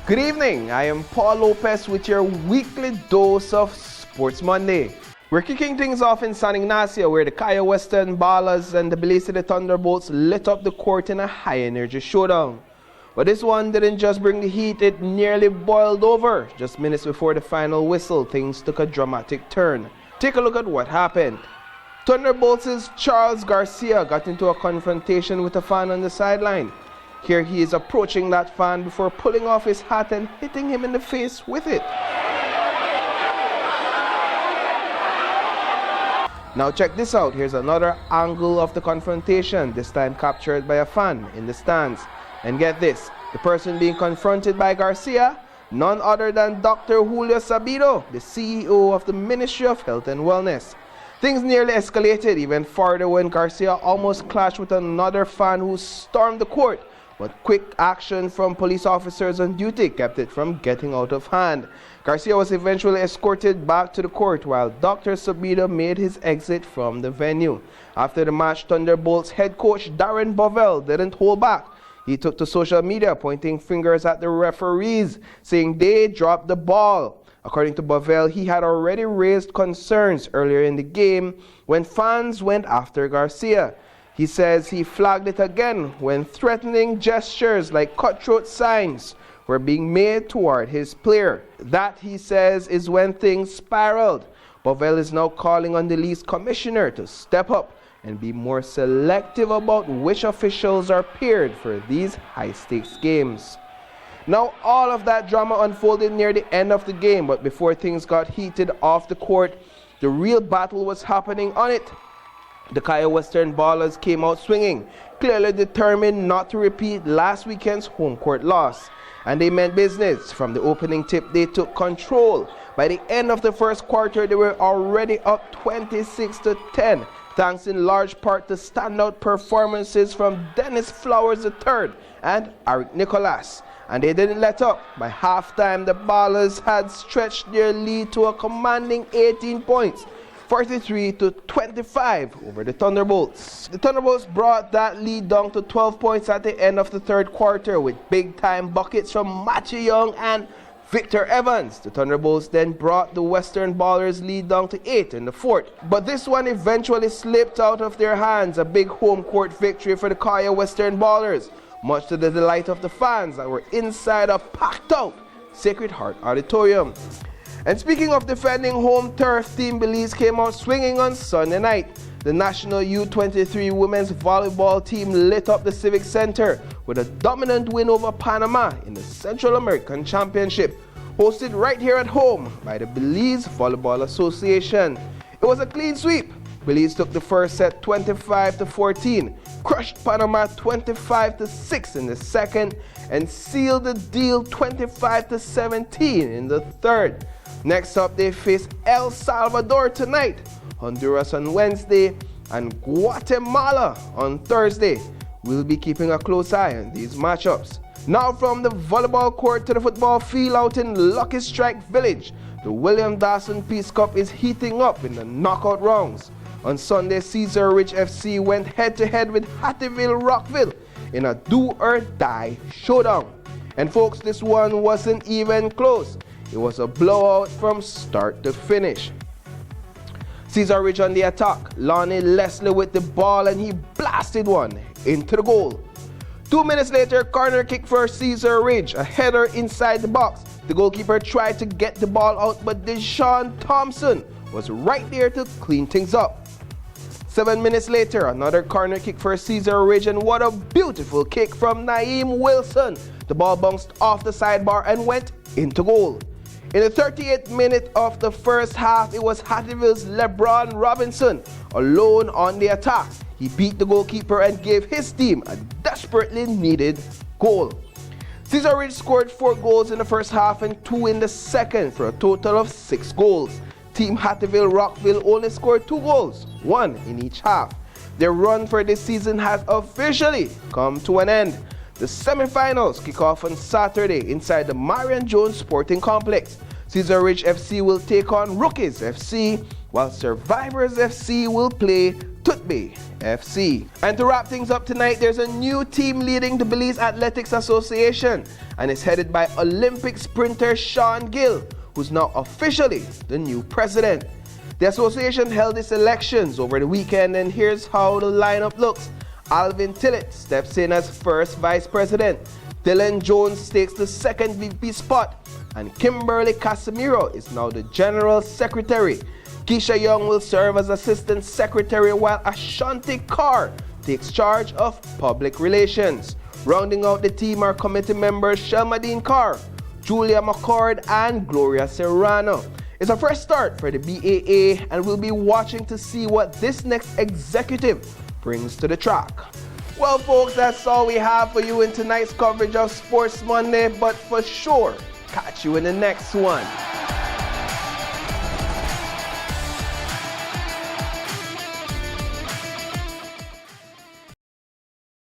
Good evening, I am Paul Lopez with your weekly dose of Sports Monday. We're kicking things off in San Ignacio, where the Kaya Western Ballers and the Belize Thunderbolts lit up the court in a high-energy showdown. But this one didn't just bring the heat, it nearly boiled over. Just minutes before the final whistle, things took a dramatic turn. Take a look at what happened. Thunderbolts' Charles Garcia got into a confrontation with a fan on the sideline. Here he is approaching that fan before pulling off his hat and hitting him in the face with it. Now check this out, here's another angle of the confrontation, this time captured by a fan in the stands. And get this, the person being confronted by Garcia, none other than Dr. Julio Sabido, the CEO of the Ministry of Health and Wellness. Things nearly escalated even further when Garcia almost clashed with another fan who stormed the court. But quick action from police officers on duty kept it from getting out of hand. Garcia was eventually escorted back to the court while Dr. Sabido made his exit from the venue. After the match, Thunderbolts head coach Darren Bovell didn't hold back. He took to social media pointing fingers at the referees, saying they dropped the ball. According to Bovell, he had already raised concerns earlier in the game when fans went after Garcia. He says he flagged it again when threatening gestures like cutthroat signs were being made toward his player. That, he says, is when things spiraled. Bovell is now calling on the league's commissioner to step up and be more selective about which officials are paired for these high-stakes games. Now, all of that drama unfolded near the end of the game, but before things got heated off the court, the real battle was happening on it. The Kaya Western Ballers came out swinging, clearly determined not to repeat last weekend's home court loss. And they meant business. From the opening tip, they took control. By the end of the first quarter, they were already up 26-10, thanks in large part to standout performances from Dennis Flowers III and Eric Nicholas. And they didn't let up. By halftime, the Ballers had stretched their lead to a commanding 18 points. 43-25 over the Thunderbolts. The Thunderbolts brought that lead down to 12 points at the end of the third quarter with big-time buckets from Matthew Young and Victor Evans. The Thunderbolts then brought the Western Ballers' lead down to 8 in the fourth. But this one eventually slipped out of their hands, a big home court victory for the Kaya Western Ballers, much to the delight of the fans that were inside a packed-out Sacred Heart Auditorium. And speaking of defending home turf, Team Belize came out swinging on Sunday night. The National U23 women's volleyball team lit up the Civic Center with a dominant win over Panama in the Central American Championship, hosted right here at home by the Belize Volleyball Association. It was a clean sweep. Belize took the first set 25-14, crushed Panama 25-6 in the second, and sealed the deal 25-17 in the third. Next up, they face El Salvador tonight, Honduras on Wednesday, and Guatemala on Thursday. We'll be keeping a close eye on these matchups. Now from the volleyball court to the football field out in Lucky Strike Village, the William Dawson Peace Cup is heating up in the knockout rounds. On Sunday, Cesar Ridge FC went head-to-head with Hattieville Rockville in a do-or-die showdown. And folks, this one wasn't even close. It was a blowout from start to finish. Cesar Ridge on the attack, Lonnie Leslie with the ball, and he blasted one into the goal. 2 minutes later, corner kick for Cesar Ridge, a header inside the box. The goalkeeper tried to get the ball out, but Deshaun Thompson was right there to clean things up. 7 minutes later, another corner kick for Cesar Ridge, and what a beautiful kick from Naeem Wilson. The ball bounced off the sidebar and went into goal. In the 38th minute of the first half, it was Hattieville's LeBron Robinson alone on the attack. He beat the goalkeeper and gave his team a desperately needed goal. Cesar Ridge scored 4 goals in the first half and 2 in the second for a total of 6 goals. Team Hattieville Rockville only scored 2 goals, 1 in each half. Their run for this season has officially come to an end. The semi-finals kick off on Saturday inside the Marion Jones Sporting Complex. Cesar Ridge FC will take on Rookies FC, while Survivors FC will play Tut Bay FC. And to wrap things up tonight, there's a new team leading the Belize Athletics Association, and it's headed by Olympic sprinter Sean Gill, who's now officially the new president. The association held its elections over the weekend, and here's how the lineup looks. Alvin Tillett steps in as first vice president. Dylan Jones takes the second VP spot, and Kimberly Casimiro is now the general secretary. Keisha Young will serve as assistant secretary, while Ashanti Carr takes charge of public relations. Rounding out the team are committee members Shelmadine Carr, Julia McCord, and Gloria Serrano. It's a fresh start for the BAA, and we'll be watching to see what this next executive brings to the track. Well, folks, that's all we have for you in tonight's coverage of Sports Monday, but for sure, catch you in the next one.